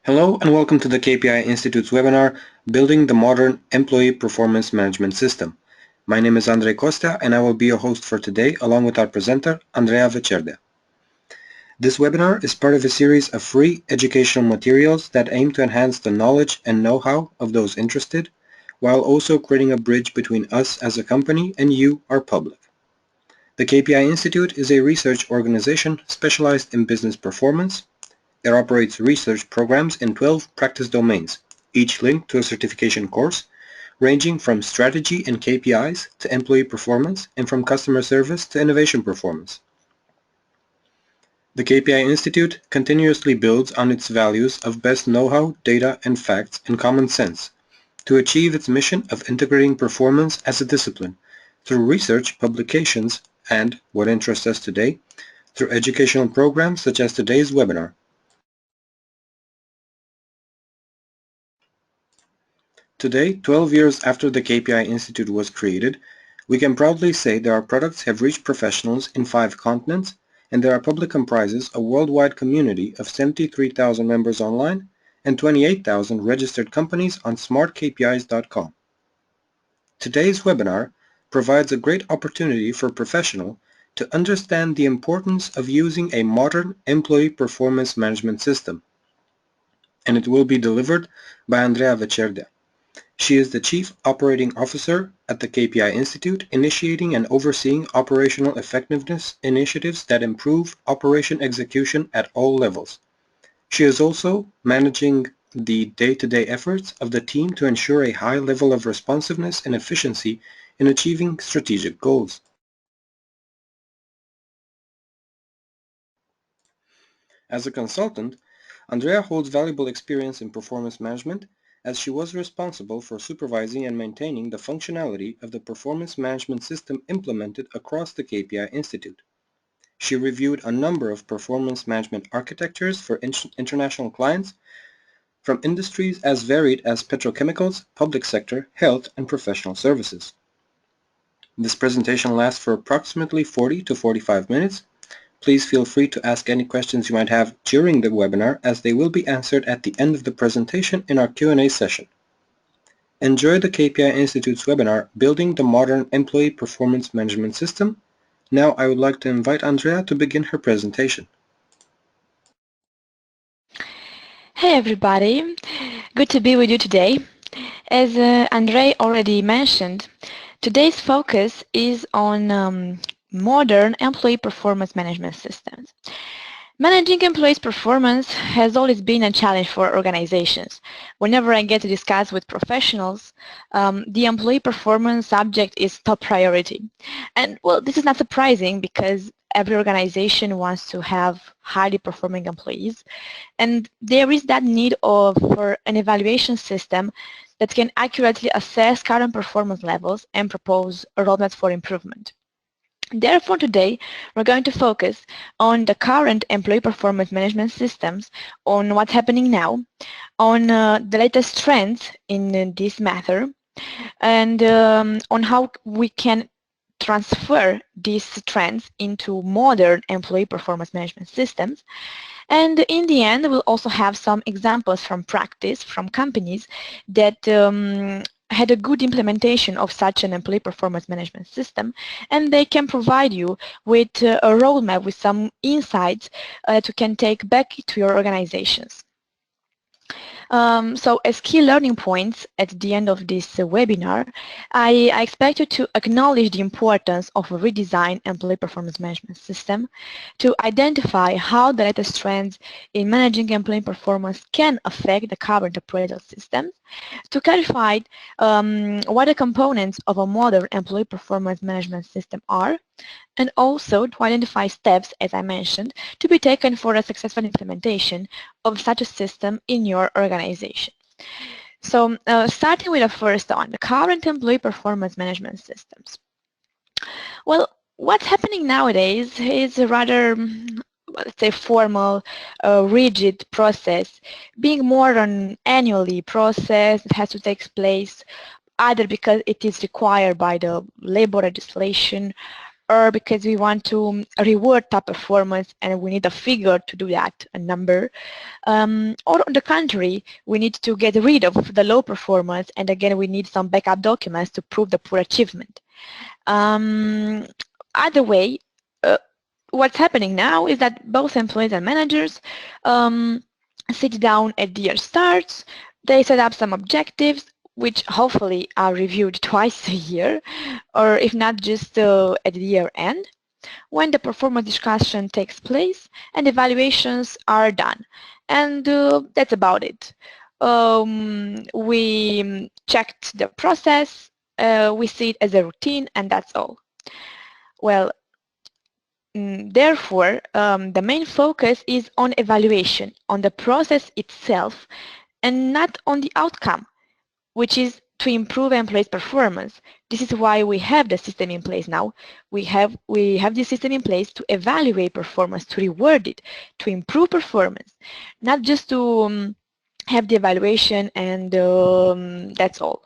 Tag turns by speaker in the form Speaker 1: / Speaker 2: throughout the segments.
Speaker 1: Hello and welcome to the KPI Institute's webinar, Building the Modern Employee Performance Management System. My name is Andrei Costa and I will be your host for today along with our presenter, Andreea Vecerde. This webinar is part of a series of free educational materials that aim to enhance the knowledge and know-how of those interested, while also creating a bridge between us as a company and you, our public. The KPI Institute is a research organization specialized in business performance. It operates research programs in 12 practice domains, each linked to a certification course, ranging from strategy and KPIs to employee performance and from customer service to innovation performance. The KPI Institute continuously builds on its values of best know-how, data and facts, and common sense to achieve its mission of integrating performance as a discipline through research, publications, and, what interests us today, through educational programs such as today's webinar. Today, 12 years after the KPI Institute was created, we can proudly say that our products have reached professionals in 5 continents and that our public comprises a worldwide community of 73,000 members online and 28,000 registered companies on smartkpis.com. Today's webinar provides a great opportunity for a professional to understand the importance of using a modern employee performance management system, and it will be delivered by Andreea Vecerde. She is the Chief Operating Officer at the KPI Institute, initiating and overseeing operational effectiveness initiatives that improve operation execution at all levels. She is also managing the day-to-day efforts of the team to ensure a high level of responsiveness and efficiency in achieving strategic goals. As a consultant, Andreea holds valuable experience in performance management as she was responsible for supervising and maintaining the functionality of the performance management system implemented across the KPI Institute. She reviewed a number of performance management architectures for international clients from industries as varied as petrochemicals, public sector, health, and professional services. This presentation lasts for approximately 40 to 45 minutes. Please feel free to ask any questions you might have during the webinar, as they will be answered at the end of the presentation in our Q&A session. Enjoy the KPI Institute's webinar, Building the Modern Employee Performance Management System. Now I would like to invite Andreea to begin her presentation.
Speaker 2: Hey everybody, good to be with you today. As Andrei already mentioned, today's focus is on modern employee performance management systems. Managing employees' performance has always been a challenge for organizations. Whenever I get to discuss with professionals, the employee performance subject is top priority. And well, this is not surprising because every organization wants to have highly performing employees, and there is that need for an evaluation system that can accurately assess current performance levels and propose roadmaps for improvement. Therefore, today we're going to focus on the current employee performance management systems, on what's happening now, on the latest trends in this matter, and on how we can transfer these trends into modern employee performance management systems. And in the end, we'll also have some examples from practice, from companies that had a good implementation of such an employee performance management system, and they can provide you with a roadmap with some insights that you can take back to your organizations. So as key learning points at the end of this webinar, I expect you to acknowledge the importance of a redesigned employee performance management system, to identify how the latest trends in managing employee performance can affect the current appraisal systems, to clarify what the components of a modern employee performance management system are, and also to identify steps, as I mentioned, to be taken for a successful implementation of such a system in your organization. So starting with the first one, the current employee performance management systems. Well, what's happening nowadays is a rather, let's say, formal, rigid process, being more an annually process that has to take place either because it is required by the labor legislation or because we want to reward top performance and we need a figure to do that, a number, or on the contrary, we need to get rid of the low performance and again we need some backup documents to prove the poor achievement. Either way, uh, what's happening now is that both employees and managers sit down at the year starts, they set up some objectives which hopefully are reviewed twice a year, or if not just at the year end, when the performance discussion takes place and evaluations are done. And that's about it. We checked the process, we see it as a routine, and that's all. Well, therefore, the main focus is on evaluation, on the process itself, and not on the outcome, which is to improve employees' performance. This is why we have the system in place now. We have this system in place to evaluate performance, to reward it, to improve performance, not just to have the evaluation and that's all.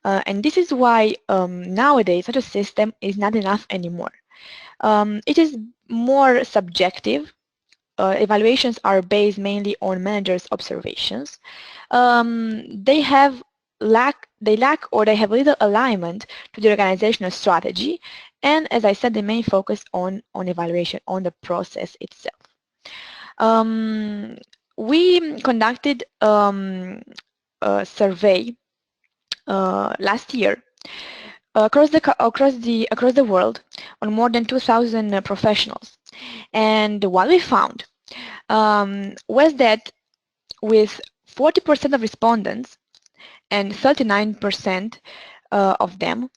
Speaker 2: And this is why nowadays such a system is not enough anymore. It is more subjective. Evaluations are based mainly on managers' observations. They lack or they have little alignment to the organizational strategy, and as I said, the main focus on evaluation, on the process itself. We conducted a survey last year across the world on more than 2,000 professionals, and what we found was that with 40% of respondents and 39% of them,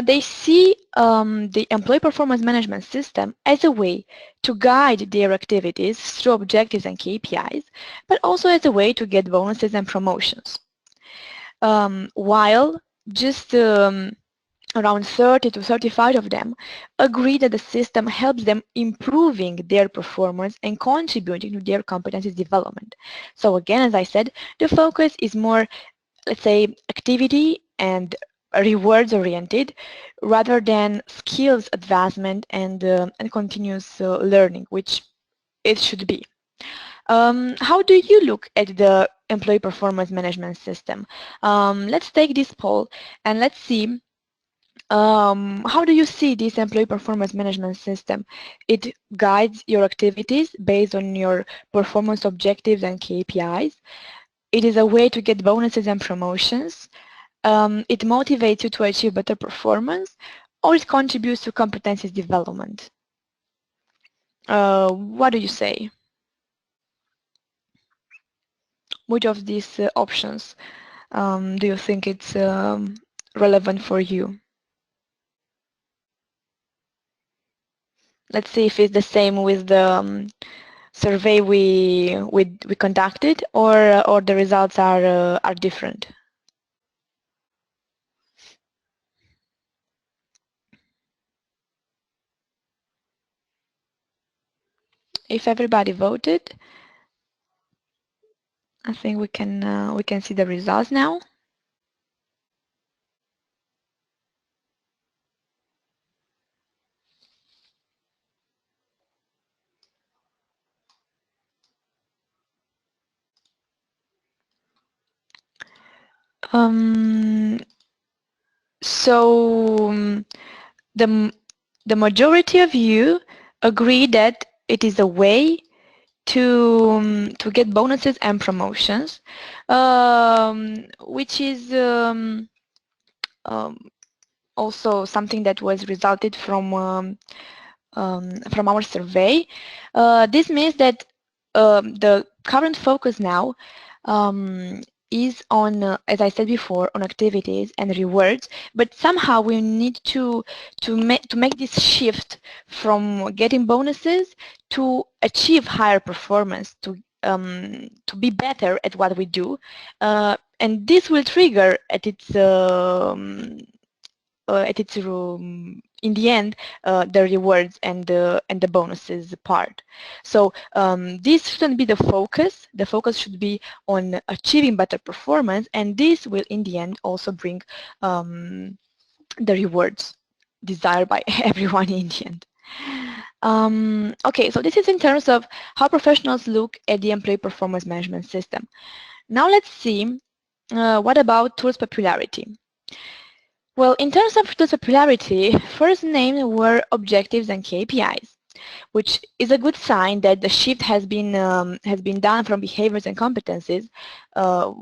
Speaker 2: they see the employee performance management system as a way to guide their activities through objectives and KPIs, but also as a way to get bonuses and promotions. While just around 30 to 35 of them agree that the system helps them improving their performance and contributing to their competencies development. So again, as I said, the focus is more, let's say, activity and rewards oriented rather than skills advancement and continuous learning, which it should be. How do you look at the employee performance management system? Let's take this poll and let's see how do you see this employee performance management system? It guides your activities based on your performance objectives and KPIs. It is a way to get bonuses and promotions. It motivates you to achieve better performance, or it contributes to competencies development. What do you say? Which of these options do you think it's relevant for you? Let's see if it's the same with the survey we conducted, or the results are different. If everybody voted, I think we can see the results now. So the majority of you agree that it is a way to get bonuses and promotions, which is also something that was resulted from our survey. This means that the current focus now is on, as I said before, on activities and rewards, but somehow we need to make this shift from getting bonuses to achieve higher performance, to be better at what we do, and this will trigger in the end the rewards and the bonuses part. So this shouldn't be the focus. The focus should be on achieving better performance, and this will in the end also bring the rewards. desired by everyone in the end. Okay, so this is in terms of how professionals look at the employee performance management system. Now let's see what about tools popularity. Well, in terms of tools popularity, first named were objectives and KPIs, which is a good sign that the shift has been done from behaviors and competencies uh,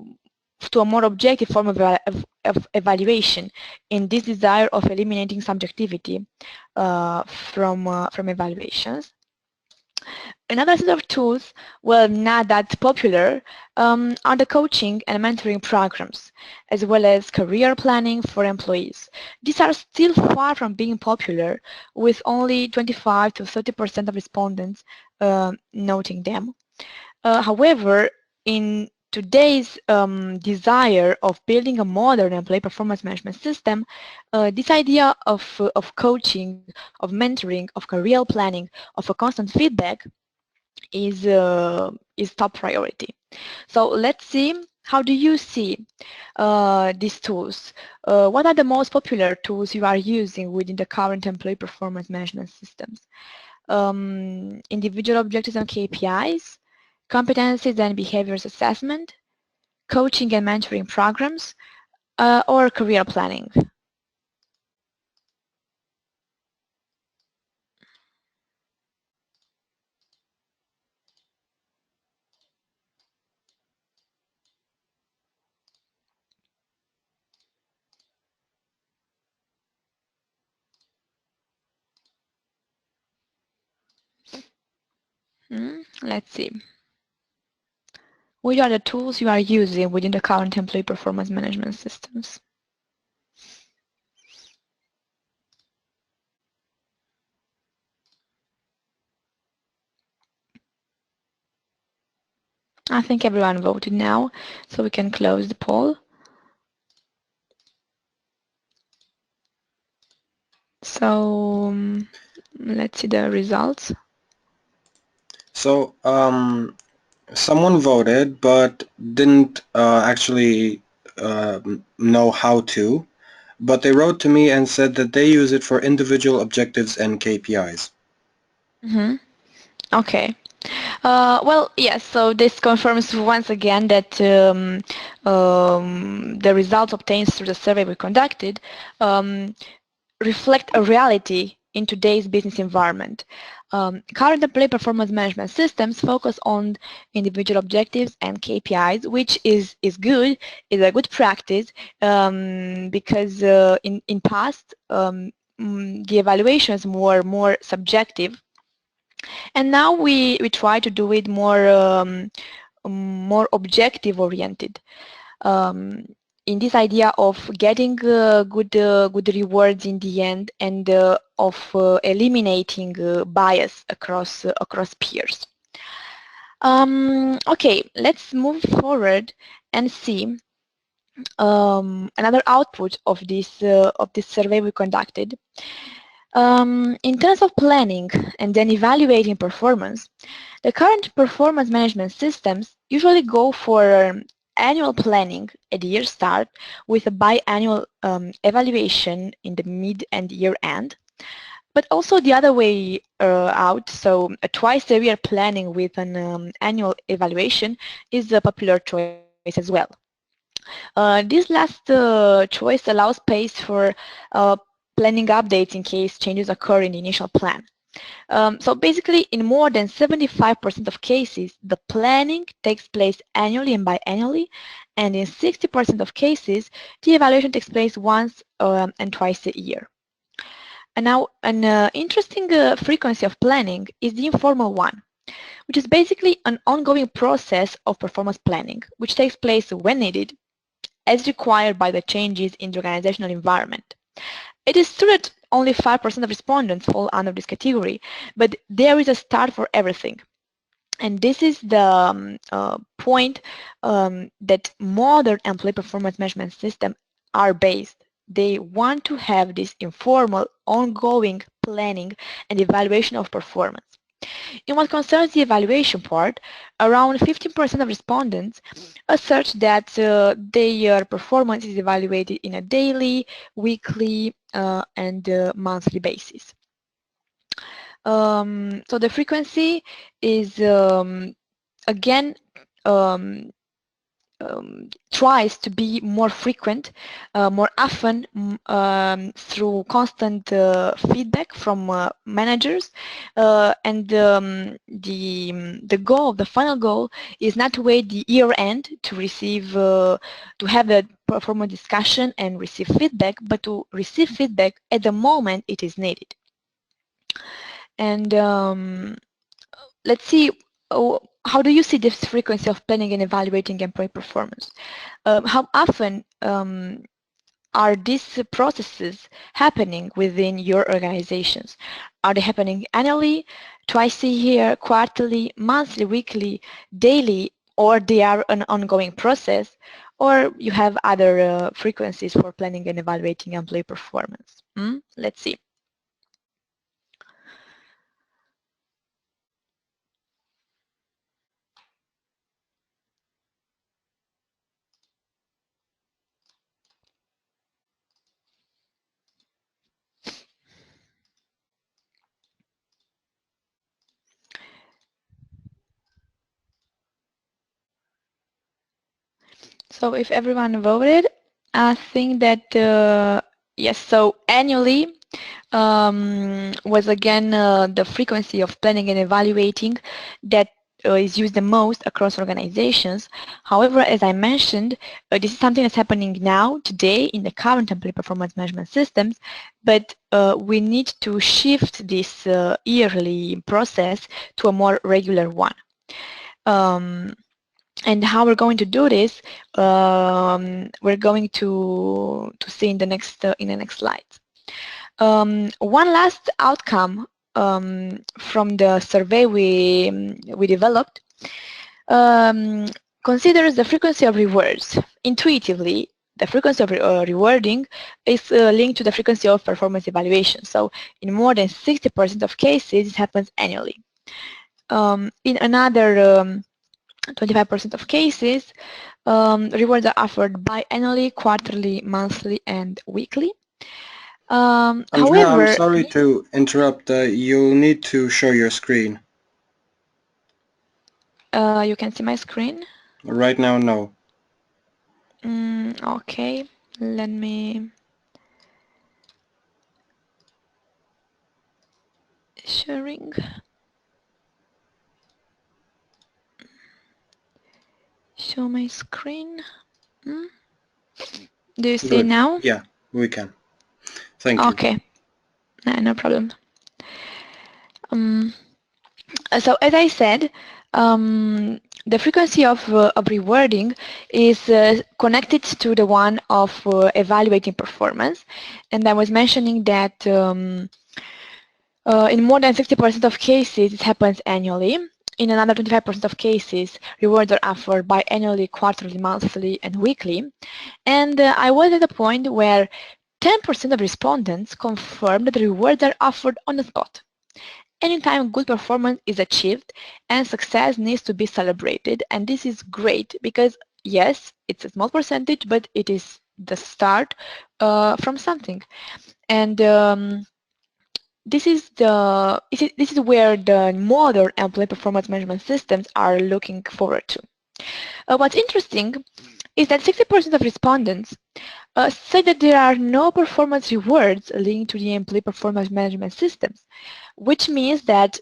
Speaker 2: to a more objective form of evaluation in this desire of eliminating subjectivity from evaluations. Another set of tools, well, not that popular, are the coaching and mentoring programs, as well as career planning for employees. These are still far from being popular, with only 25 to 30% of respondents noting them. However, in today's desire of building a modern employee performance management system, this idea of coaching, of mentoring, of career planning, of a constant feedback is top priority. So let's see, how do you see these tools? What are the most popular tools you are using within the current employee performance management systems? Individual objectives and KPIs, competencies and behaviors assessment, coaching and mentoring programs, or career planning? Let's see. Which are the tools you are using within the current employee performance management systems? I think everyone voted now, so we can close the poll. So let's see the results.
Speaker 1: So someone voted but didn't actually know how to, but they wrote to me and said that they use it for individual objectives and KPIs.
Speaker 2: Okay. Well, yes, so this confirms once again that the results obtained through the survey we conducted reflect a reality in today's business environment. Current employee performance management systems focus on individual objectives and KPIs, which is good, is a good practice, because in past the evaluations were more subjective, and now we try to do it more objective oriented, in this idea of getting good rewards in the end, and of eliminating bias across peers. Okay, let's move forward and see another output of this survey we conducted. In terms of planning and then evaluating performance, the current performance management systems usually go for annual planning at the year start with a biannual evaluation in the mid and year end, but also the other way out, so a twice a year planning with an annual evaluation is a popular choice as well. This last choice allows space for planning updates in case changes occur in the initial plan. So basically, in more than 75% of cases, the planning takes place annually and biannually, and in 60% of cases, the evaluation takes place once and twice a year. And now, an interesting frequency of planning is the informal one, which is basically an ongoing process of performance planning, which takes place when needed, as required by the changes in the organizational environment. It is true that only 5% of respondents fall under this category, but there is a start for everything. And this is the point that modern employee performance management systems are based. They want to have this informal, ongoing planning and evaluation of performance. In what concerns the evaluation part, around 15% of respondents assert that their performance is evaluated in a daily, weekly, and monthly basis. So the frequency is again um, tries to be more frequent, more often through constant feedback from managers, and the goal, the final goal, is not to wait the year end to receive, to have the performance discussion and receive feedback, but to receive feedback at the moment it is needed. And let's see, how do you see this frequency of planning and evaluating employee performance? How often are these processes happening within your organizations? Are they happening annually, twice a year, quarterly, monthly, weekly, daily, or they are an ongoing process, or you have other frequencies for planning and evaluating employee performance? Let's see. So if everyone voted, I think that yes, so annually was again the frequency of planning and evaluating that is used the most across organizations. However, as I mentioned, this is something that's happening now, today, in the current employee performance management systems, but we need to shift this yearly process to a more regular one. And how we're going to do this, we're going to see in the next slides. One last outcome from the survey we developed considers the frequency of rewards. Intuitively, the frequency of rewarding is linked to the frequency of performance evaluation. So in more than 60% of cases, it happens annually. In another 25% of cases, rewards are offered biannually, quarterly, monthly, and weekly.
Speaker 1: Andrea, I'm
Speaker 2: However,
Speaker 1: sorry to interrupt. You'll need to show your screen.
Speaker 2: you can see my screen.
Speaker 1: Right now, no.
Speaker 2: Okay, let me sharing. Show my screen. Do you see
Speaker 1: Good.
Speaker 2: now?
Speaker 1: Yeah, we can. Thank you.
Speaker 2: Okay, no problem. So as I said, the frequency of rewarding is connected to the one of evaluating performance, and I was mentioning that in more than 60% of cases it happens annually. In another 25% of cases, rewards are offered biannually, quarterly, monthly, and weekly. And I was at a point where 10% of respondents confirmed that the rewards are offered on the spot. Anytime good performance is achieved and success needs to be celebrated, and this is great because yes, it's a small percentage, but it is the start from something. And this is where the modern employee performance management systems are looking forward to. What's interesting is that 60% of respondents say that there are no performance rewards linked to the employee performance management systems, which means that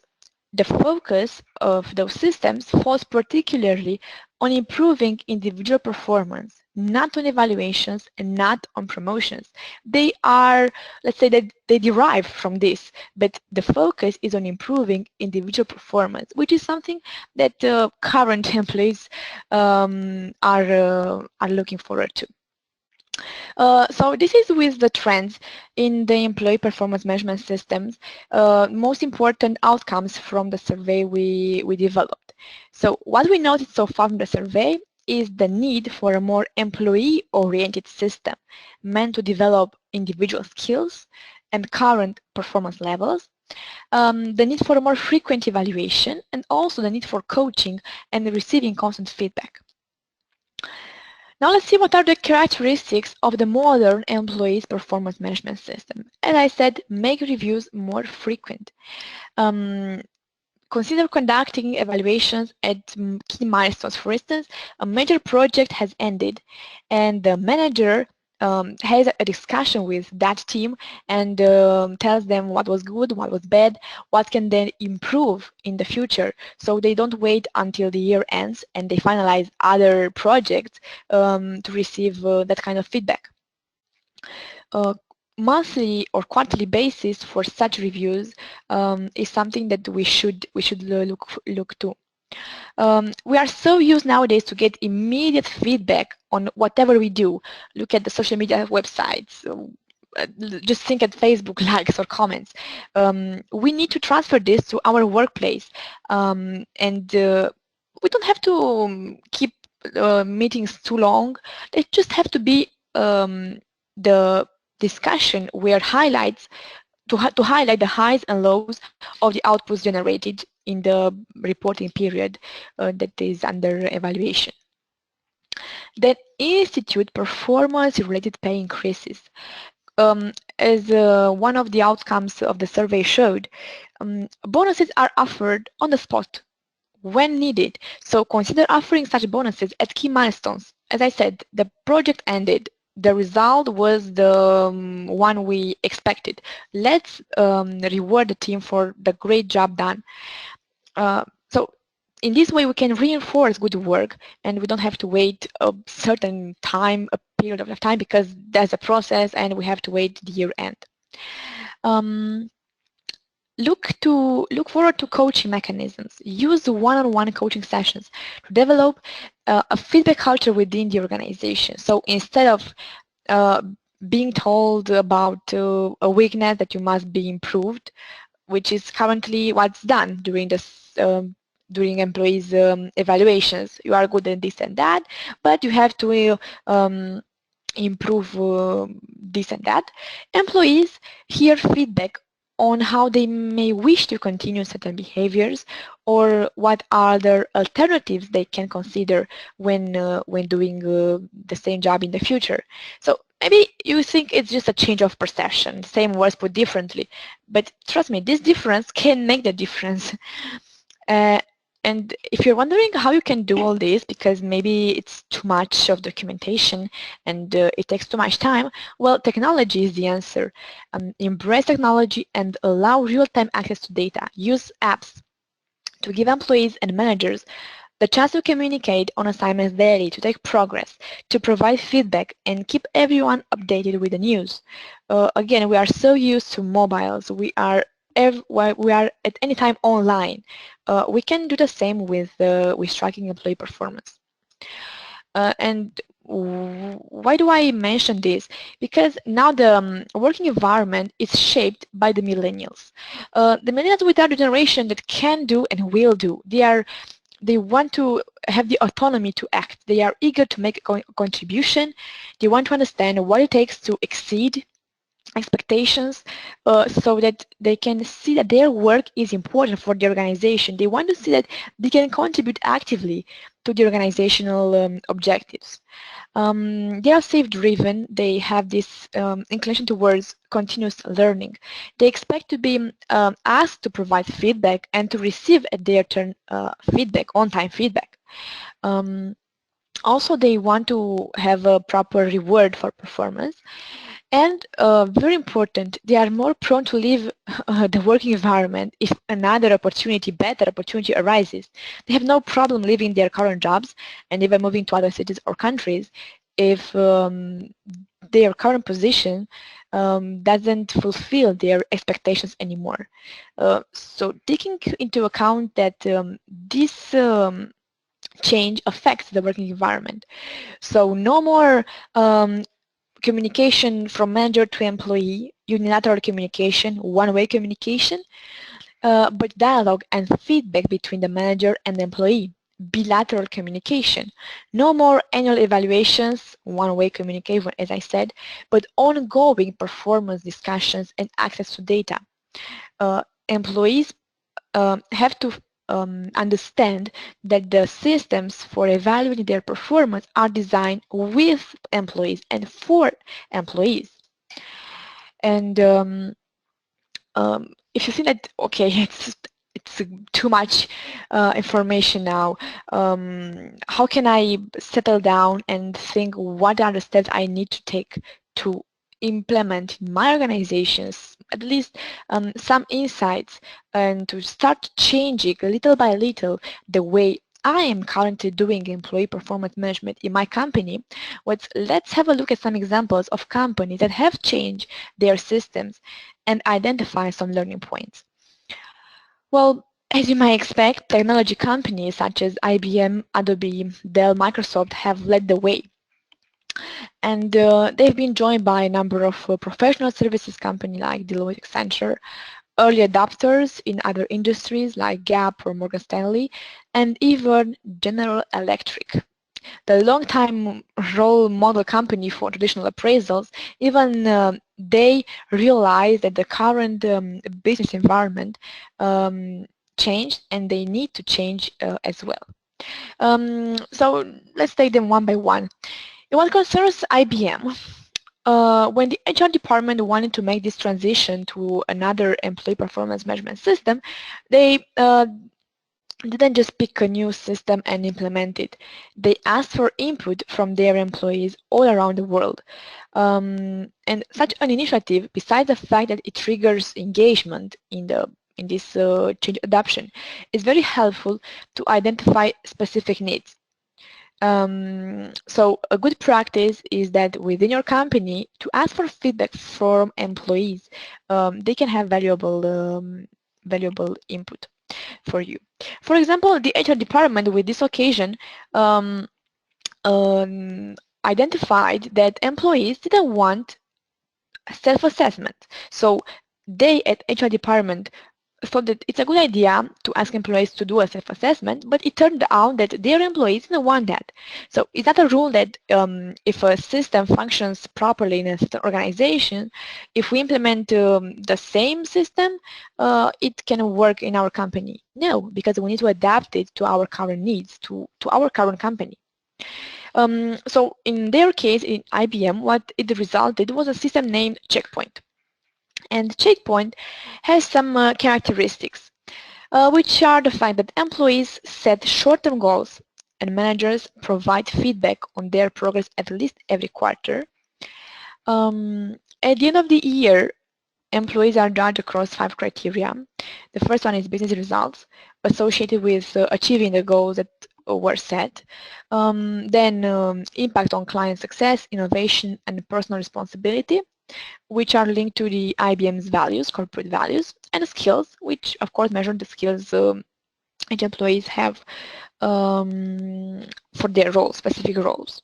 Speaker 2: the focus of those systems falls particularly on improving individual performance, not on evaluations and not on promotions. They are, let's say that they derive from this, but the focus is on improving individual performance, which is something that current employees are looking forward to. So this is with the trends in the employee performance management systems, most important outcomes from the survey we developed. So what we noticed so far from the survey is the need for a more employee-oriented system meant to develop individual skills and current performance levels, the need for a more frequent evaluation, and also the need for coaching and receiving constant feedback. Now let's see what are the characteristics of the modern employees performance management system. As I said, make reviews more frequent. Um, Consider conducting evaluations at key milestones. For instance, a major project has ended and the manager has a discussion with that team and tells them what was good, what was bad, what can then improve in the future. So they don't wait until the year ends and they finalize other projects to receive that kind of feedback. Uh, Monthly or quarterly basis for such reviews is something that we should look to. We are so used nowadays to get immediate feedback on whatever we do. Look at the social media websites. Just think at Facebook likes or comments. We need to transfer this to our workplace, and we don't have to keep meetings too long. They just have to be the discussion where highlights to highlight the highs and lows of the outputs generated in the reporting period that is under evaluation. Then institute performance-related pay increases. As one of the outcomes of the survey showed, bonuses are offered on the spot when needed. So consider offering such bonuses at key milestones. As I said, the project ended. The result was the one we expected. Let's reward the team for the great job done. So in this way, we can reinforce good work and we don't have to wait a certain time, a period of time, because there's a process and we have to wait the year end. Look forward to coaching mechanisms. Use one-on-one coaching sessions to develop a feedback culture within the organization. So instead of uh, being told about a weakness that you must be improved, which is currently what's done during this during employees evaluations. You are good at this and that, but you have to improve this and that. Employees hear feedback on how they may wish to continue certain behaviors or what other alternatives they can consider when doing the same job in the future. So maybe you think it's just a change of perception, same words put differently, but trust me, this difference can make the difference. Uh, and if you're wondering how you can do all this because maybe it's too much of documentation and it takes too much time, well, technology is the answer. Embrace technology and allow real-time access to data. Use apps to give employees and managers the chance to communicate on assignments daily, to take progress, to provide feedback, and keep everyone updated with the news. Again, we are so used to mobiles. We are at any time online. We can do the same with tracking employee performance. And why do I mention this? Because now the working environment is shaped by the millennials. The millennials with our generation that can do and will do. They want to have the autonomy to act. They are eager to make a contribution. They want to understand what it takes to exceed expectations so that they can see that their work is important for the organization. They want to see that they can contribute actively to the organizational objectives. They are self-driven. They have this inclination towards continuous learning. They expect to be asked to provide feedback and to receive at their turn feedback, on-time feedback. Also, they want to have a proper reward for performance. And very important, they are more prone to leave the working environment if another opportunity, better opportunity arises. They have no problem leaving their current jobs and even moving to other cities or countries if their current position doesn't fulfill their expectations anymore. So taking into account that this change affects the working environment. So no more communication from manager to employee, unilateral communication, one-way communication, but dialogue and feedback between the manager and the employee, bilateral communication. No more annual evaluations, one-way communication, as I said, but ongoing performance discussions and access to data. employees have to understand that the systems for evaluating their performance are designed with employees and for employees. And if you think that okay, it's too much information now, how can I settle down and think what are the steps I need to take to implement in my organizations at least some insights and to start changing little by little the way I am currently doing employee performance management in my company. Let's have a look at some examples of companies that have changed their systems and identify some learning points. Well, as you might expect, technology companies such as IBM, Adobe, Dell, Microsoft have led the way. And they've been joined by a number of professional services companies like Deloitte, Accenture, early adopters in other industries like Gap or Morgan Stanley, and even General Electric. The long-time role model company for traditional appraisals, even they realize that the current business environment changed and they need to change as well. So let's take them one by one. In what concerns IBM, when the HR department wanted to make this transition to another employee performance management system, they didn't just pick a new system and implement it. They asked for input from their employees all around the world. And such an initiative, besides the fact that it triggers engagement in this change adoption, is very helpful to identify specific needs. So a good practice is that within your company to ask for feedback from employees. They can have valuable input for you. For example, the HR department with this occasion um, um, identified that employees didn't want self-assessment. So they at HR department thought that it's a good idea to ask employees to do a self-assessment, but it turned out that their employees didn't want that. So is that a rule that if a system functions properly in a certain organization, if we implement the same system, it can work in our company? No, because we need to adapt it to our current needs, to our current company. So in their case, in IBM, what it resulted was a system named Checkpoint. And Checkpoint has some characteristics, which are the fact that employees set short-term goals and managers provide feedback on their progress at least every quarter. At the end of the year, employees are judged across 5 criteria. The first one is business results associated with achieving the goals that were set. Then impact on client success, innovation, and personal responsibility, which are linked to the IBM's values, corporate values, and skills, which of course measure the skills each employees have for their roles, specific roles.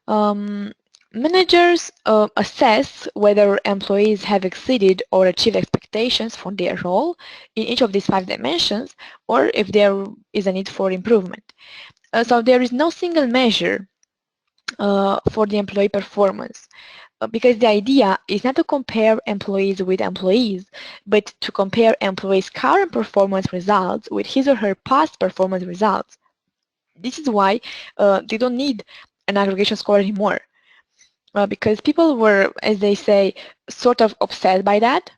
Speaker 2: Um, Managers assess whether employees have exceeded or achieved expectations for their role in each of these 5 dimensions, or if there is a need for improvement. So there is no single measure for the employee performance. Because the idea is not to compare employees with employees, but to compare employees' current performance results with his or her past performance results. This is why they don't need an aggregation score anymore, because people were, as they say, sort of obsessed by that,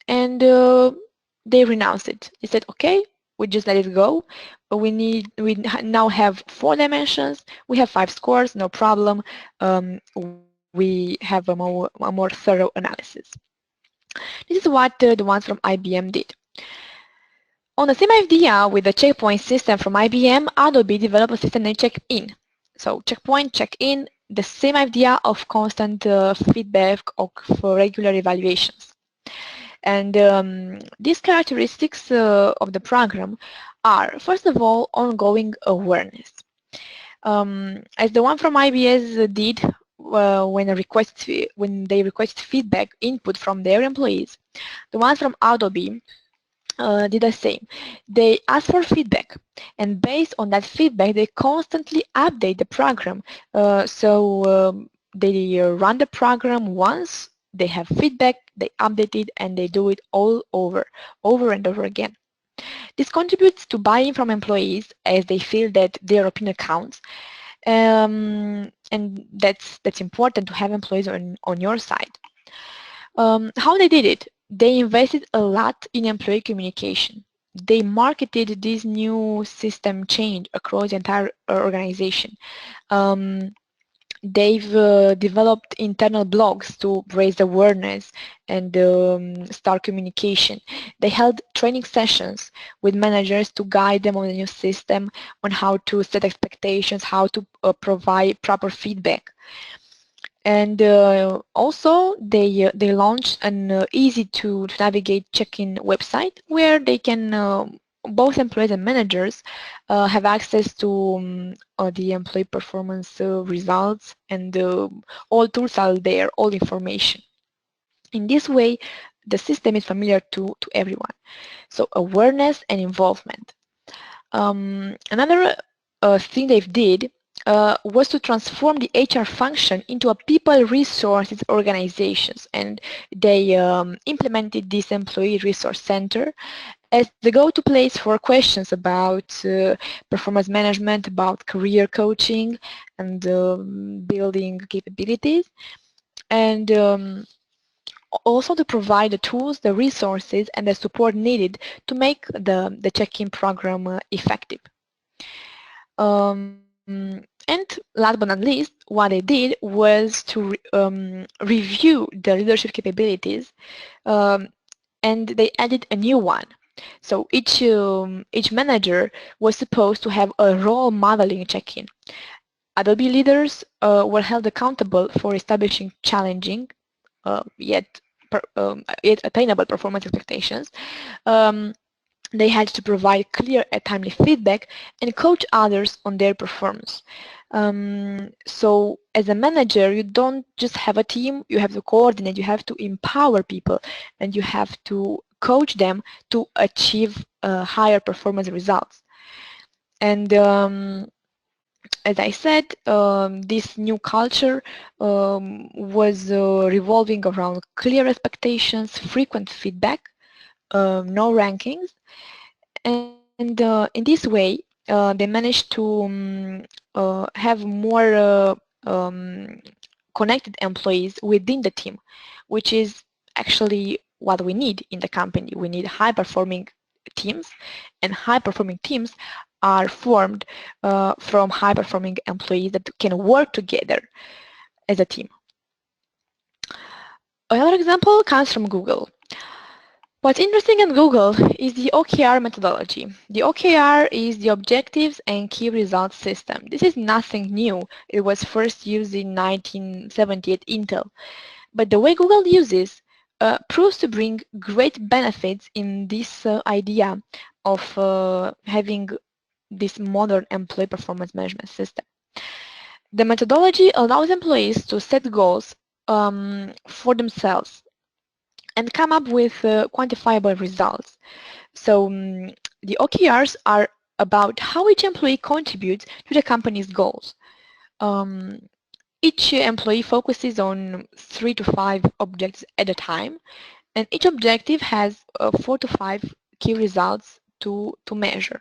Speaker 2: and they renounced it. They said, okay, we just let it go. We now have 4 dimensions. We have 5 scores, no problem. We have a more thorough analysis. This is what the ones from IBM did. On the same idea with the checkpoint system from IBM, Adobe developed a system named Check-in. So checkpoint, check-in, the same idea of constant feedback for regular evaluations. And these characteristics of the program are, first of all, ongoing awareness. As the one from IBS did when they request feedback input from their employees, the ones from Adobe did the same. They ask for feedback, and based on that feedback, they constantly update the program. So they run the program once they have feedback, they update it, and they do it all over and over again. This contributes to buy-in from employees as they feel that their opinion counts, and that's important to have employees on your side. How they did it? They invested a lot in employee communication. They marketed this new system change across the entire organization. Um, they've developed internal blogs to raise awareness and start communication. They held training sessions with managers to guide them on the new system, on how to set expectations, how to provide proper feedback. And also they launched an easy to navigate check-in website where they can both employees and managers have access to the employee performance results, and all tools are there, all information. In this way, the system is familiar to everyone. So awareness and involvement. Another thing they did was to transform the HR function into a people resources organizations, and they implemented this employee resource center as the go-to place for questions about performance management, about career coaching, and building capabilities, and also to provide the tools, the resources, and the support needed to make the check-in program effective. And last but not least, what they did was to review the leadership capabilities, um, and they added a new one. So each manager was supposed to have a role modeling check-in. Adobe leaders were held accountable for establishing challenging, yet attainable performance expectations. Um, they had to provide clear and timely feedback and coach others on their performance. So as a manager, you don't just have a team, you have to coordinate, you have to empower people, and you have to coach them to achieve higher performance results. And as I said, this new culture was revolving around clear expectations, frequent feedback, no rankings, and in this way, they managed to have more connected employees within the team, which is actually what we need in the company. We need high-performing teams, and high-performing teams are formed from high-performing employees that can work together as a team. Another example comes from Google. What's interesting in Google is the OKR methodology. The OKR is the Objectives and Key Results System. This is nothing new. It was first used in 1978 Intel. But the way Google uses proves to bring great benefits in this idea of having this modern employee performance management system. The methodology allows employees to set goals for themselves and come up with quantifiable results. So the OKRs are about how each employee contributes to the company's goals. Um, each employee focuses on 3 to 5 objectives at a time, and each objective has 4 to 5 key results to measure.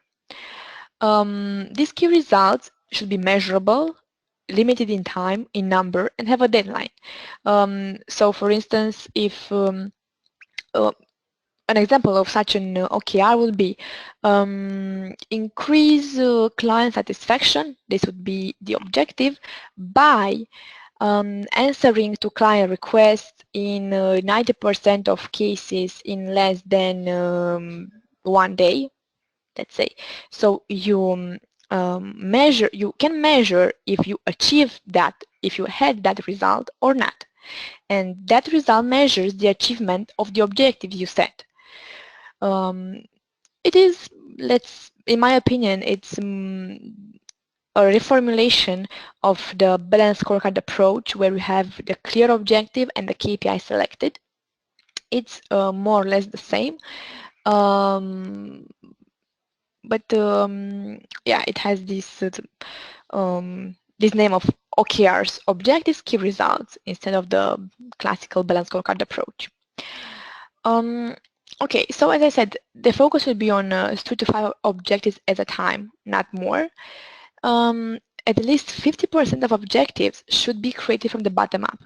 Speaker 2: These key results should be measurable, limited in time, in number, and have a deadline. So for instance, if uh, an example of such an OKR will be increase client satisfaction. This would be the objective by answering to client requests in 90% of cases in less than one day, let's say. So you can measure if you achieved that, if you had that result or not. And that result measures the achievement of the objective you set. Um, it is, in my opinion, it's a reformulation of the balanced scorecard approach where we have the clear objective and the KPI selected. It's more or less the same, um, but yeah, it has this name of OKRs, objectives, key results, instead of the classical balanced scorecard approach. Okay, so as I said, the focus will be on 3 to 5 objectives at a time, not more. At least 50% of objectives should be created from the bottom up.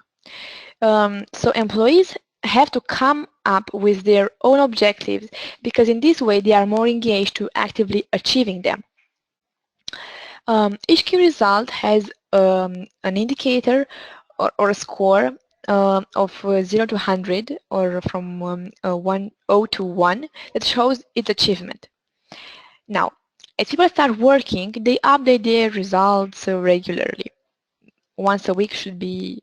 Speaker 2: So employees have to come up with their own objectives, because in this way they are more engaged to actively achieving them. Each key result has an indicator or a score of 0 to 100, or from 0 to 1, that shows its achievement. Now, as people start working, they update their results regularly. Once a week should be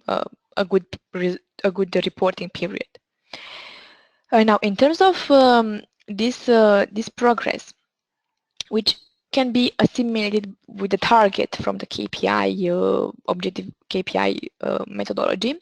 Speaker 2: uh, a good reporting period. Now, in terms of this progress, which can be assimilated with the target from the KPI, objective KPI methodology,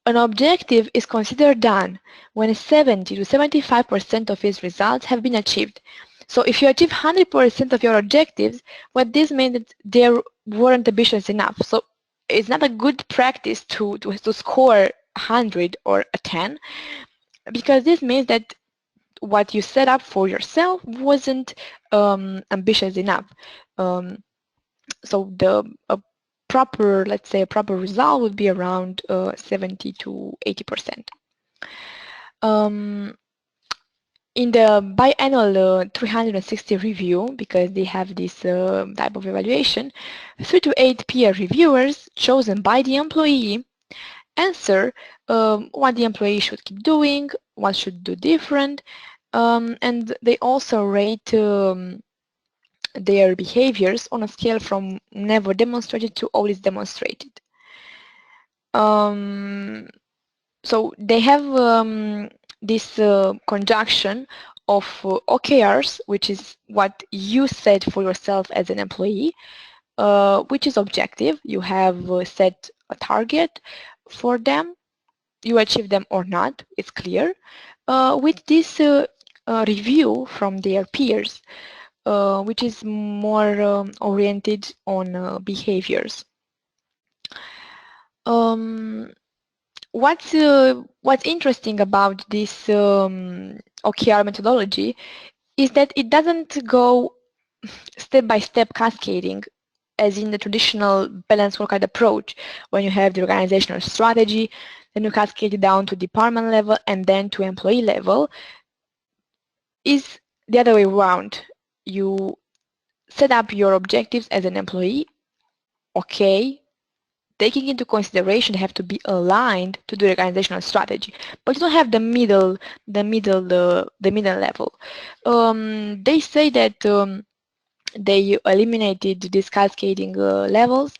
Speaker 2: an objective is considered done when 70 to 75% of its results have been achieved. So if you achieve 100% of your objectives, what this means that they weren't ambitious enough. So it's not a good practice to score 100 or a 10, because this means that what you set up for yourself wasn't ambitious enough. So a proper, let's say, a proper result would be around 70 to 80%. In the biannual 360 review, because they have this type of evaluation, 3 to 8 peer reviewers chosen by the employee answer what the employee should keep doing, what should do different, and they also rate their behaviors on a scale from never demonstrated to always demonstrated. So they have this conjunction of OKRs, which is what you set for yourself as an employee, which is objective. You have set a target for them. You achieve them or not, it's clear. With this review from their peers, which is more oriented on behaviors. What's interesting about this OKR methodology is that it doesn't go step-by-step cascading, as in the traditional balanced scorecard approach, when you have the organizational strategy, then you cascade it down to department level and then to employee level. Is the other way around. You set up your objectives as an employee, okay, taking into consideration they have to be aligned to the organizational strategy, but you don't have the middle level. They say that they eliminated these cascading levels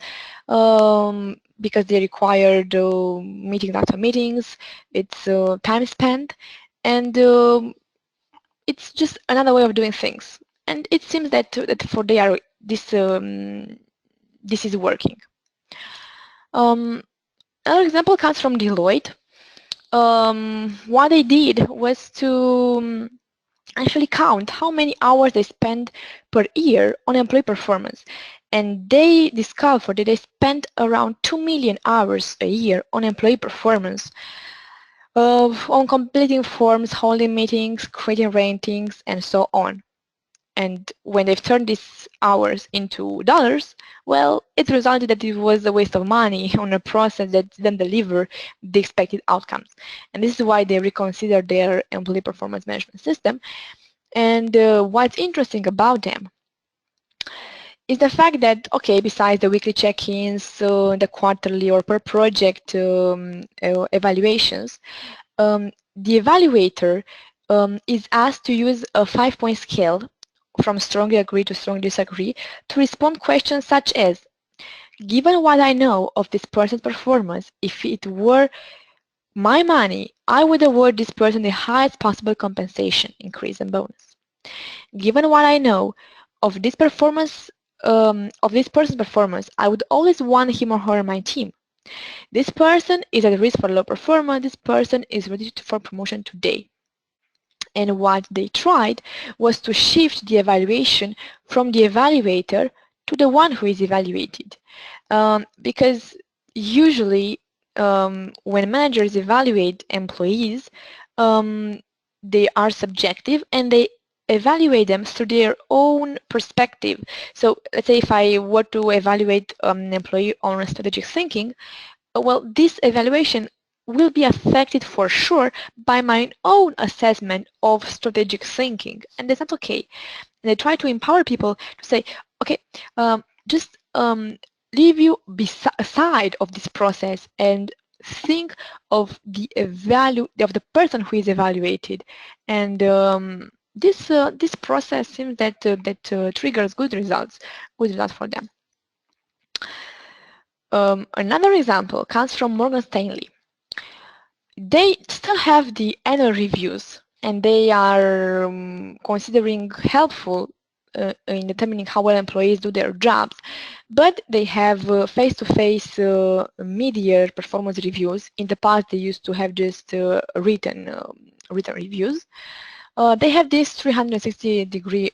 Speaker 2: because they required meetings after meetings. It's time spent, and it's just another way of doing things. And it seems that for they are this is working. Another example comes from Deloitte. What they did was to actually count how many hours they spend per year on employee performance. And they discovered that they spent around 2 million hours a year on employee performance, on completing forms, holding meetings, creating ratings, and so on. And when they've turned these hours into dollars, well, it resulted that it was a waste of money on a process that didn't deliver the expected outcomes. And this is why they reconsidered their employee performance management system. And what's interesting about them is the fact that, okay, besides the weekly check-ins, the quarterly or per project evaluations, the evaluator is asked to use a 5-point scale from strongly agree to strongly disagree to respond questions such as, given what I know of this person's performance, if it were my money, I would award this person the highest possible compensation, increase, and bonus. Given what I know of this performance, of this person's performance, I would always want him or her on my team. This person is at risk for low performance. This person is ready for promotion today. And what they tried was to shift the evaluation from the evaluator to the one who is evaluated. because usually when managers evaluate employees, um, they are subjective and they evaluate them through their own perspective. So let's say if I were to evaluate an employee on strategic thinking, well, this evaluation will be affected for sure by my own assessment of strategic thinking, and that's not okay. And I try to empower people to say, okay, just leave you aside of this process and think of the value of the person who is evaluated, and this process seems that triggers good results for them. Another example comes from Morgan Stanley. They still have the annual reviews, and they are considering helpful in determining how well employees do their jobs, but they have face-to-face mid-year performance reviews. In the past, they used to have just written reviews. They have this 360-degree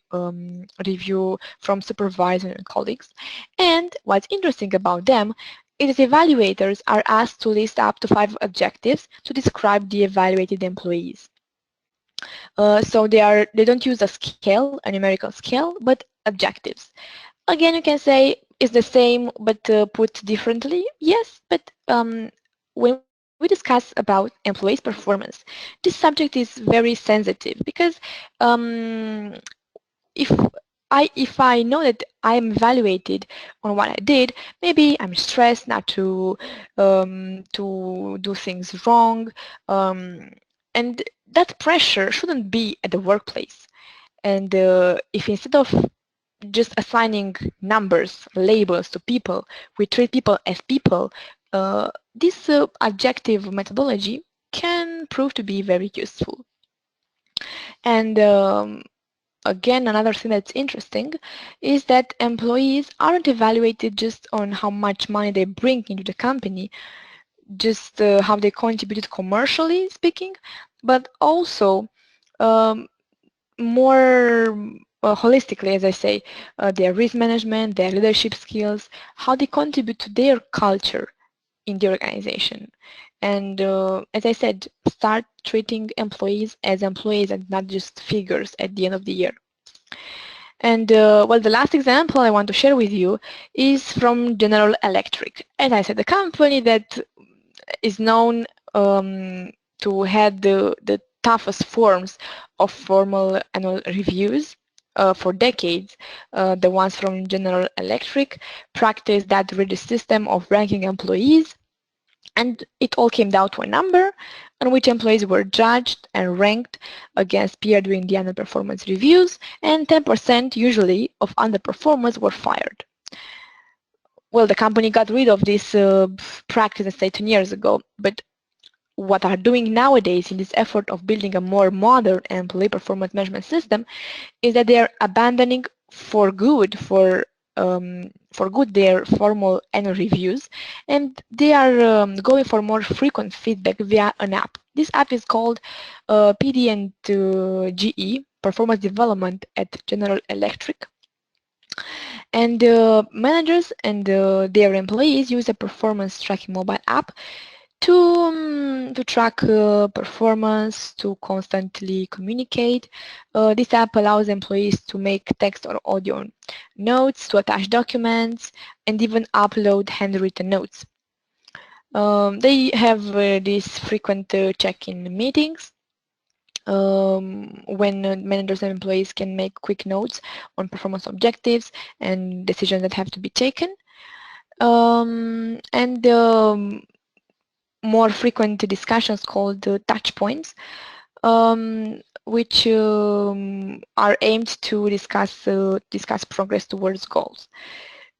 Speaker 2: review from supervisors and colleagues. And what's interesting about them is evaluators are asked to list up to 5 adjectives to describe the evaluated employees. So they don't use a scale, a numerical scale, but adjectives. Again, you can say it's the same but put differently. Yes, but when we discuss about employees' performance, this subject is very sensitive because um, if if I know that I'm evaluated on what I did, maybe I'm stressed not to do things wrong, and that pressure shouldn't be at the workplace. And if instead of just assigning numbers, labels to people, we treat people as people, this objective methodology can prove to be very useful. And again, another thing that's interesting is that employees aren't evaluated just on how much money they bring into the company, just how they contributed commercially speaking, but also um, more holistically, as I say, their risk management, their leadership skills, how they contribute to their culture in the organization. And as I said, start treating employees as employees and not just figures at the end of the year. And well, the last example I want to share with you is from General Electric. As I said, the company that is known to have the toughest forms of formal annual reviews for decades. The ones from General Electric practiced that rigid system of ranking employees, and it all came down to a number on which employees were judged and ranked against peer during the annual performance reviews, and 10% usually of underperformers were fired. Well, the company got rid of this practice, let's say, 10 years ago, but what are doing nowadays in this effort of building a more modern employee performance management system is that they are abandoning for good their formal annual reviews, and they are going for more frequent feedback via an app. This app is called PD&GE, Performance Development at General Electric. And managers and their employees use a performance tracking mobile app to track performance, to constantly communicate. This app allows employees to make text or audio notes, to attach documents, and even upload handwritten notes. They have these frequent check-in meetings when managers and employees can make quick notes on performance objectives and decisions that have to be taken. And more frequent discussions called touch points, which are aimed to discuss progress towards goals.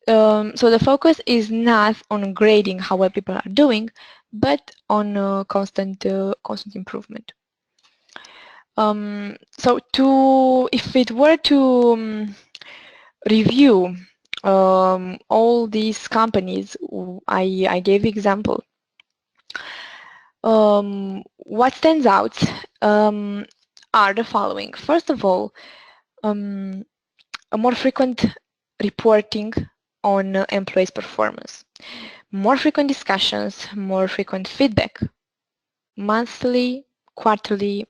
Speaker 2: So the focus is not on grading how well people are doing, but on constant improvement. So if it were to review all these companies I gave example, what stands out are the following. First of all, a more frequent reporting on employees' performance. More frequent discussions, more frequent feedback, monthly, quarterly,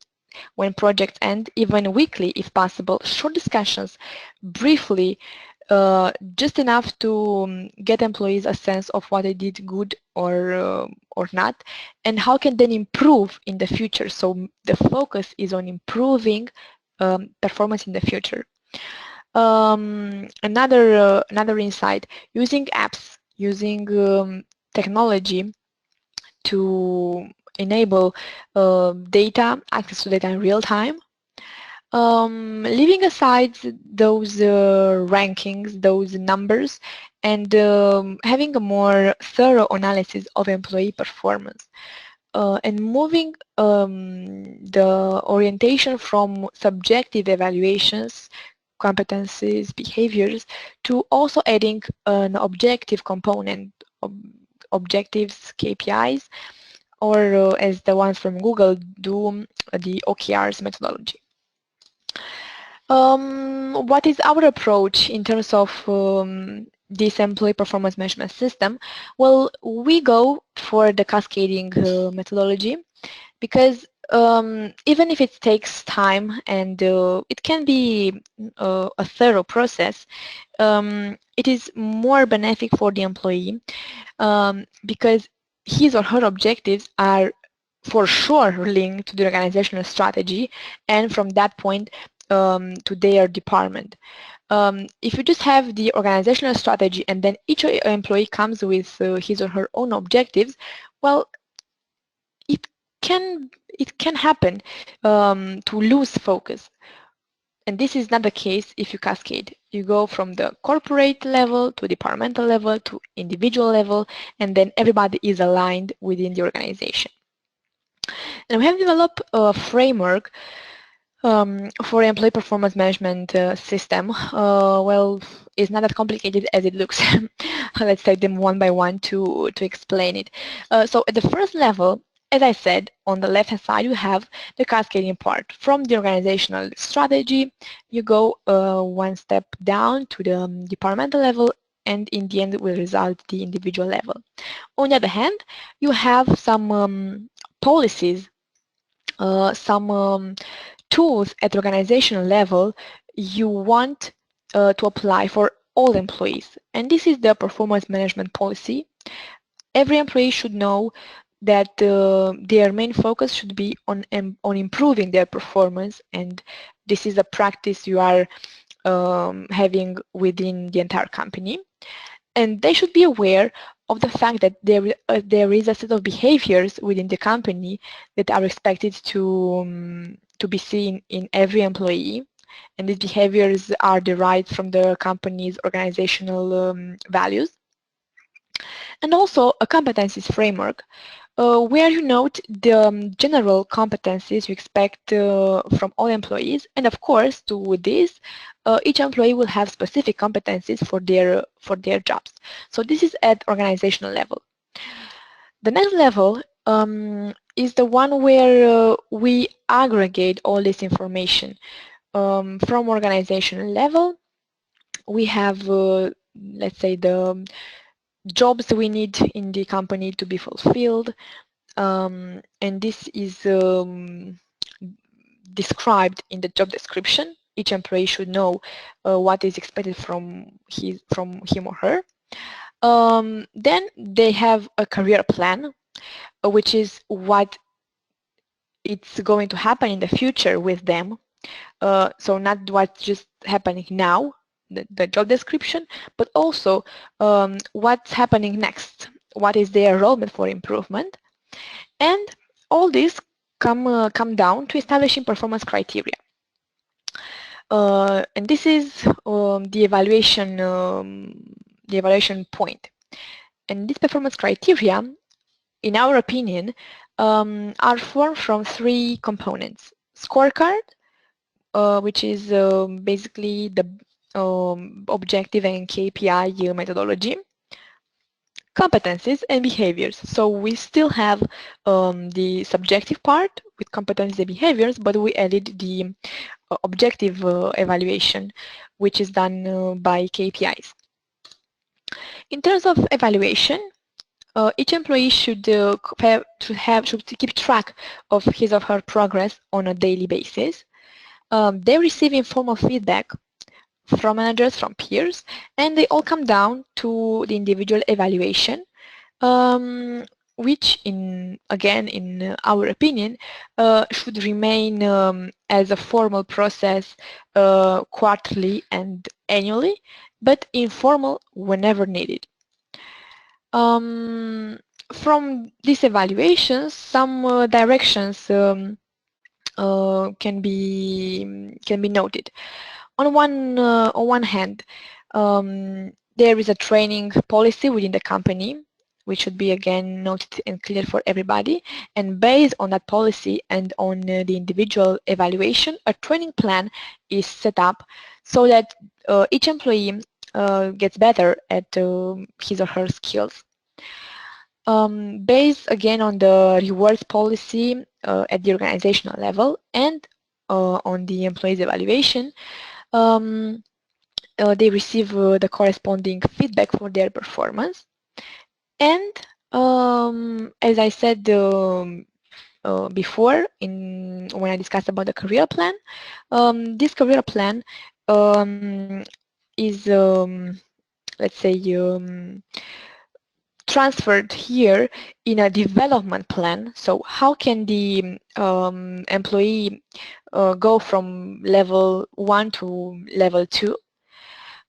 Speaker 2: when projects end, even weekly if possible, short discussions, briefly, just enough to get employees a sense of what they did good or not, and how can they improve in the future. So the focus is on improving performance in the future. Another insight: using apps, using technology to enable access to data in real time. Leaving aside those rankings, those numbers, and having a more thorough analysis of employee performance, and moving the orientation from subjective evaluations, competencies, behaviors, to also adding an objective component, objectives, KPIs, or as the ones from Google do, the OKRs methodology. What is our approach in terms of this employee performance management system? Well, we go for the cascading methodology because even if it takes time and it can be a thorough process, it is more beneficial for the employee because his or her objectives are for sure linked to the organizational strategy, and from that point to their department. If you just have the organizational strategy and then each employee comes with his or her own objectives, well, it can happen to lose focus. And this is not the case if you cascade. You go from the corporate level to departmental level to individual level, and then everybody is aligned within the organization. And we have developed a framework for employee performance management system. Well, it's not as complicated as it looks. Let's take them one by one to explain it. So at the first level, as I said, on the left-hand side, you have the cascading part. From the organizational strategy, you go one step down to the departmental level, and in the end, it will result the individual level. On the other hand, you have some policies, some tools at organizational level you want to apply for all employees. And this is the performance management policy. Every employee should know that their main focus should be on improving their performance, and this is a practice you are having within the entire company. And they should be aware of the fact that there is a set of behaviors within the company that are expected to be seen in every employee. And these behaviors are derived from the company's organizational values. And also a competencies framework where you note the general competencies you expect from all employees. And of course, to this, each employee will have specific competencies for their jobs. So this is at organizational level. The next level is the one where we aggregate all this information. From organizational level, we have, let's say, the jobs we need in the company to be fulfilled, and this is described in the job description. Each employee should know what is expected from him or her. Then they have a career plan, which is what it's going to happen in the future with them. So not what's just happening now, the job description, but also what's happening next. What is their roadmap for improvement? And all this come down to establishing performance criteria. And this is the evaluation point. And these performance criteria, in our opinion, are formed from three components: scorecard, which is basically the objective and KPI methodology; competencies and behaviors. So we still have the subjective part with competencies and behaviors, but we added the objective evaluation, which is done by KPIs. In terms of evaluation, each employee should keep track of his or her progress on a daily basis. They receive informal feedback from managers, from peers, and they all come down to the individual evaluation, um, which, in our opinion, should remain as a formal process quarterly and annually, but informal whenever needed. Um, from these evaluations, some directions can be noted. On one hand, there is a training policy within the company, which should be again noted and clear for everybody. And based on that policy and on the individual evaluation, a training plan is set up so that each employee gets better at his or her skills. Based again on the rewards policy at the organizational level and on the employees' evaluation, um, they receive the corresponding feedback for their performance. And as I said before, when I discussed about the career plan, this career plan um, is, let's say, transferred here in a development plan. So how can the employee go from level 1 to level 2?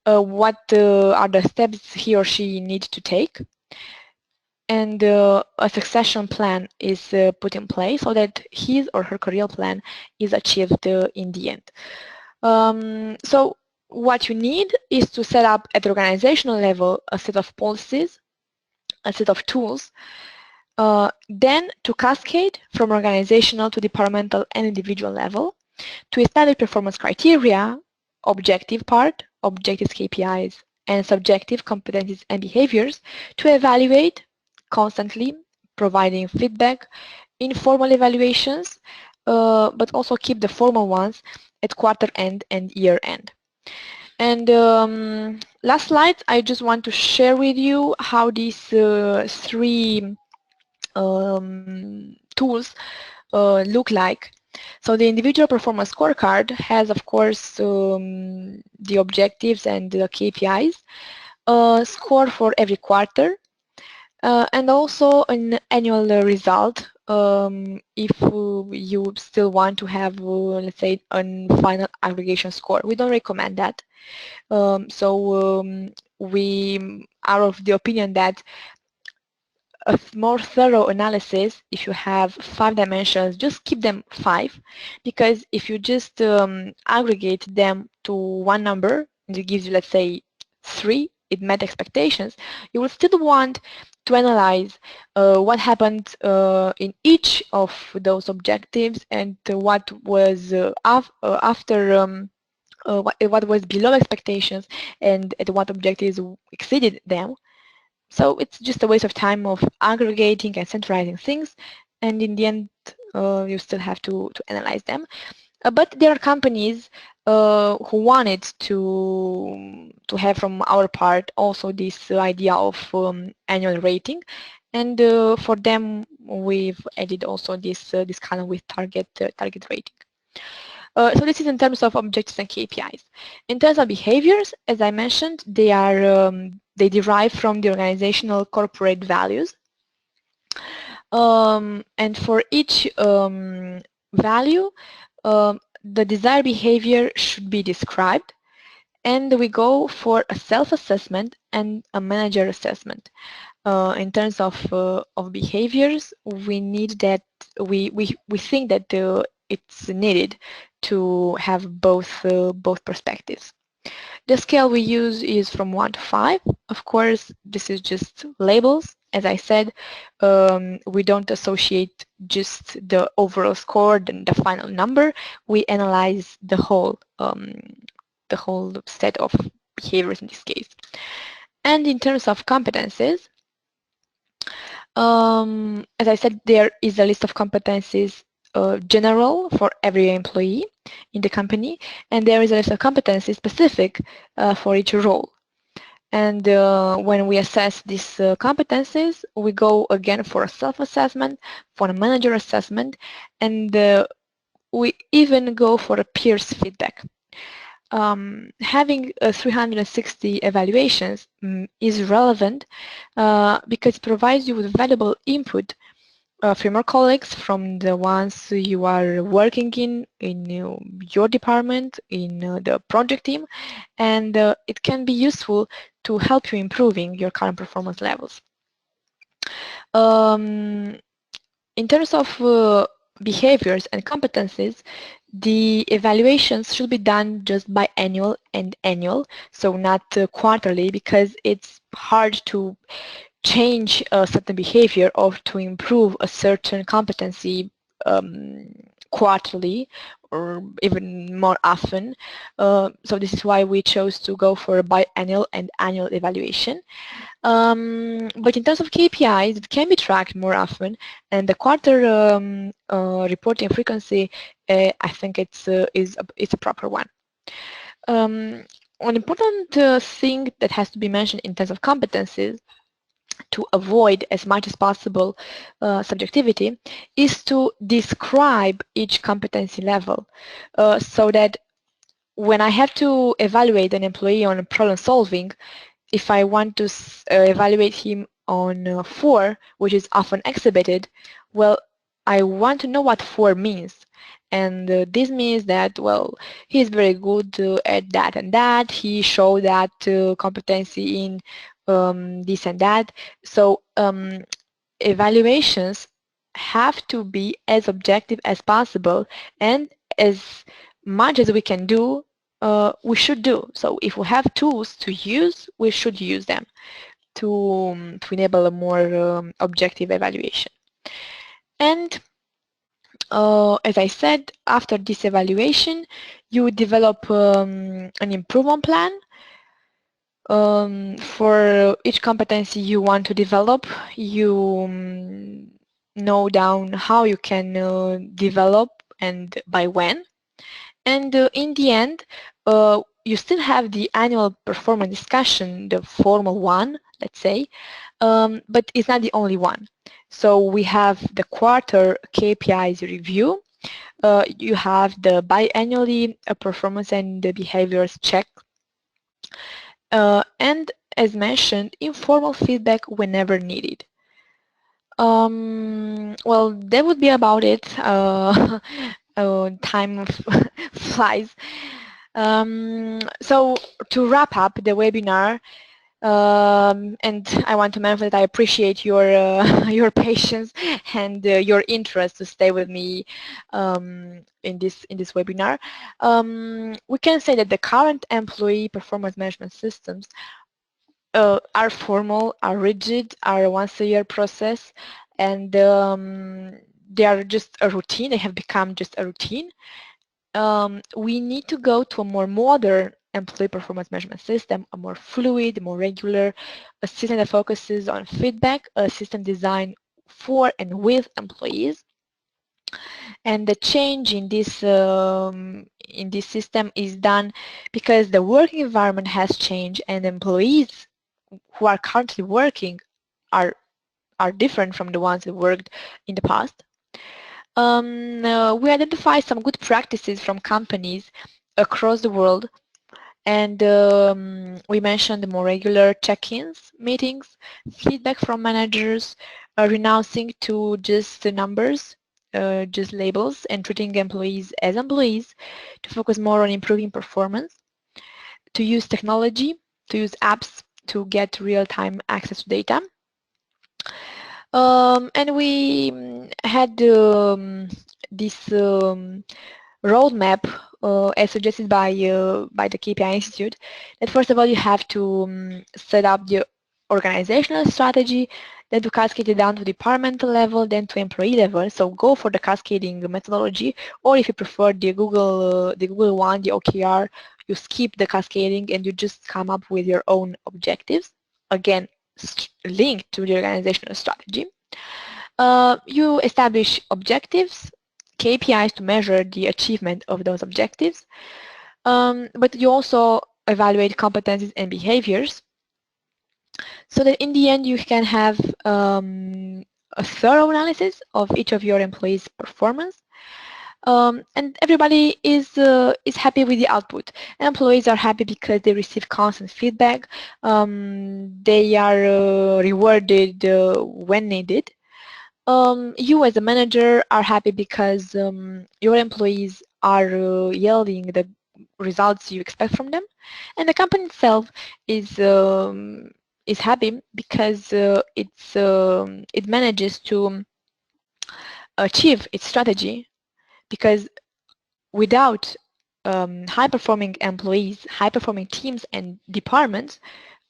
Speaker 2: What are the steps he or she needs to take? And a succession plan is put in place so that his or her career plan is achieved in the end. So what you need is to set up at the organizational level a set of policies, a set of tools, then to cascade from organizational to departmental and individual level, to establish performance criteria, objective part, objectives, KPIs, and subjective competencies and behaviors, to evaluate constantly, providing feedback, informal evaluations, but also keep the formal ones at quarter end and year end. And last slide, I just want to share with you how these three tools look like. So the individual performance scorecard has, of course, the objectives and the KPIs, score for every quarter, and also an annual result if you still want to have, let's say, a final aggregation score. We don't recommend that. We are of the opinion that a more thorough analysis, if you have 5 dimensions, just keep them 5, because if you just aggregate them to one number and it gives you, let's say, 3, it met expectations, you will still want to analyze what happened in each of those objectives and what was after what was below expectations and at what objectives exceeded them. So it's just a waste of time of aggregating and centralizing things, and in the end, you still have to analyze them. But there are companies who wanted to have from our part also this idea of annual rating, and for them we've added also this column with target rating. So this is in terms of objectives and KPIs. In terms of behaviors, as I mentioned, they derive from the organizational corporate values. And for each value, the desired behavior should be described, and we go for a self-assessment and a manager assessment. In terms of behaviors, we need that we think that it's needed to have both perspectives. The scale we use is from 1 to 5. Of course, this is just labels. As I said, we don't associate just the overall score and the final number. We analyze the whole set of behaviors in this case. And in terms of competencies, as I said, there is a list of competencies general for every employee in the company, and there is a list of competencies specific for each role. And when we assess these competencies, we go again for a self-assessment, for a manager assessment, and we even go for a peers feedback. Having 360 evaluations is relevant because it provides you with valuable input from your colleagues, from the ones you are working in your department, in the project team, and it can be useful to help you improving your current performance levels. Um, in terms of behaviors and competencies, the evaluations should be done just by annual, so not quarterly, because it's hard to change a certain behavior or to improve a certain competency quarterly or even more often. So this is why we chose to go for a biannual and annual evaluation. But in terms of KPIs, it can be tracked more often, and the quarter reporting frequency, I think it's a proper one. An important thing that has to be mentioned in terms of competencies to avoid as much as possible subjectivity is to describe each competency level so that when I have to evaluate an employee on problem solving, if I want to evaluate him on 4, which is often exhibited, well, I want to know what 4 means. And this means that, well, he is very good at that and that, he showed that competency in this and that. So evaluations have to be as objective as possible, and as much as we can do, we should do. So if we have tools to use, we should use them to enable a more objective evaluation. And as I said, after this evaluation, you would develop an improvement plan for each competency you want to develop. You know down how you can develop and by when. And in the end, you still have the annual performance discussion, the formal one, let's say, but it's not the only one. So we have the quarter KPIs review. You have the biannually performance and the behaviors check. And as mentioned, informal feedback whenever needed. Well, that would be about it. Time flies. So to wrap up the webinar, and I want to mention that I appreciate your your patience and your interest to stay with me in this webinar. We can say that the current employee performance management systems are formal, are rigid, are a once-a-year process, and they are just a routine. They have become just a routine. We need to go to a more modern employee performance management system, a more fluid, more regular, a system that focuses on feedback, a system designed for and with employees. And the change in this system is done because the working environment has changed, and employees who are currently working are different from the ones that worked in the past. We identify some good practices from companies across the world, and we mentioned more regular check-ins, meetings, feedback from managers, renouncing to just the numbers, just labels, and treating employees as employees, to focus more on improving performance, to use technology, to use apps to get real-time access to data. And we had this roadmap as suggested by the KPI Institute, that first of all you have to set up the organizational strategy, then to cascade it down to departmental level, then to employee level. So go for the cascading methodology, or if you prefer the Google one, the OKR, you skip the cascading and you just come up with your own objectives. Again, linked to the organizational strategy. You establish objectives, KPIs to measure the achievement of those objectives, but you also evaluate competencies and behaviors. so that in the end you can have a thorough analysis of each of your employees' performance, and everybody is happy with the output. Employees are happy because they receive constant feedback. They are rewarded when needed. You as a manager are happy because your employees are yielding the results you expect from them, and the company itself is happy because it manages to achieve its strategy, because without high-performing employees, high-performing teams and departments,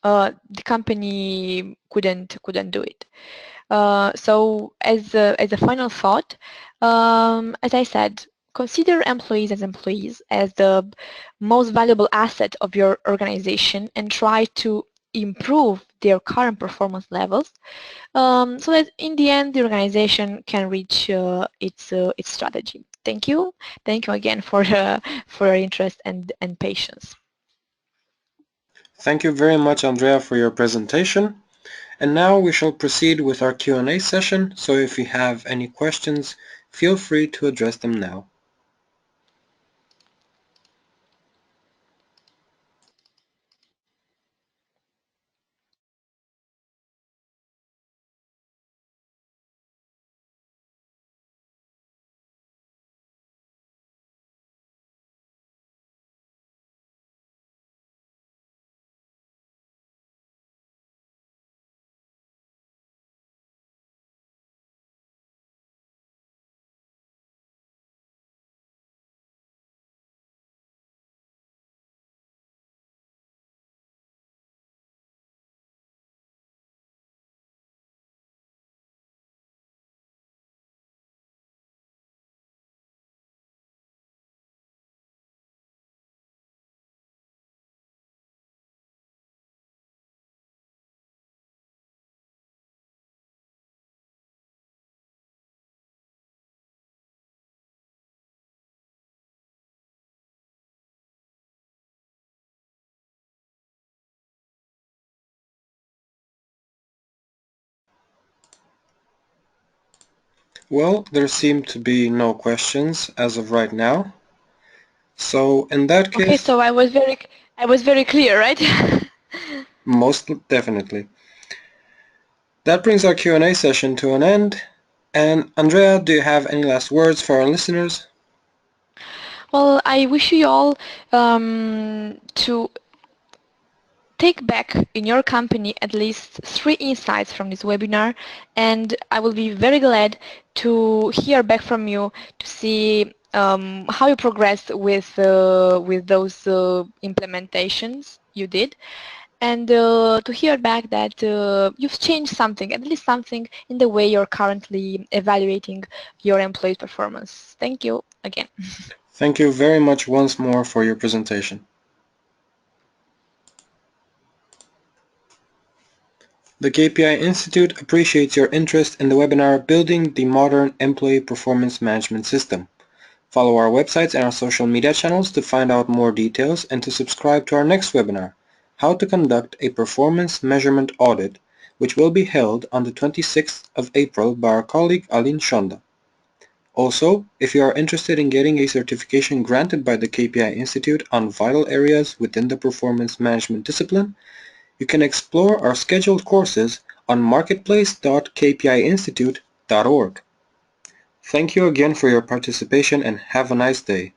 Speaker 2: the company couldn't do it. So as a final thought, as I said, consider employees as the most valuable asset of your organization and try to improve their current performance levels, so that in the end the organization can reach its strategy. Thank you. Thank you again for your interest and patience.
Speaker 1: Thank you very much, Andrea, for your presentation. And now we shall proceed with our Q&A session, so if you have any questions, feel free to address them now. Well, there seem to be no questions as of right now. So in that
Speaker 2: Okay,
Speaker 1: case,
Speaker 2: so I was very clear, right?
Speaker 1: most definitely. That brings our Q&A session to an end. And Andrea, do you have any last words for our listeners?
Speaker 2: Well, I wish you all to take back in your company at least 3 insights from this webinar, and I will be very glad to hear back from you to see how you progressed with those implementations you did, and to hear back that you've changed something, at least something, in the way you're currently evaluating your employees' performance. Thank you again.
Speaker 1: Thank you very much once more for your presentation. The KPI Institute appreciates your interest in the webinar Building the Modern Employee Performance Management System. Follow our websites and our social media channels to find out more details and to subscribe to our next webinar, How to Conduct a Performance Measurement Audit, which will be held on the 26th of April by our colleague Alin Shonda. Also, if you are interested in getting a certification granted by the KPI Institute on vital areas within the performance management discipline, you can explore our scheduled courses on marketplace.kpiinstitute.org. Thank you again for your participation and have a nice day.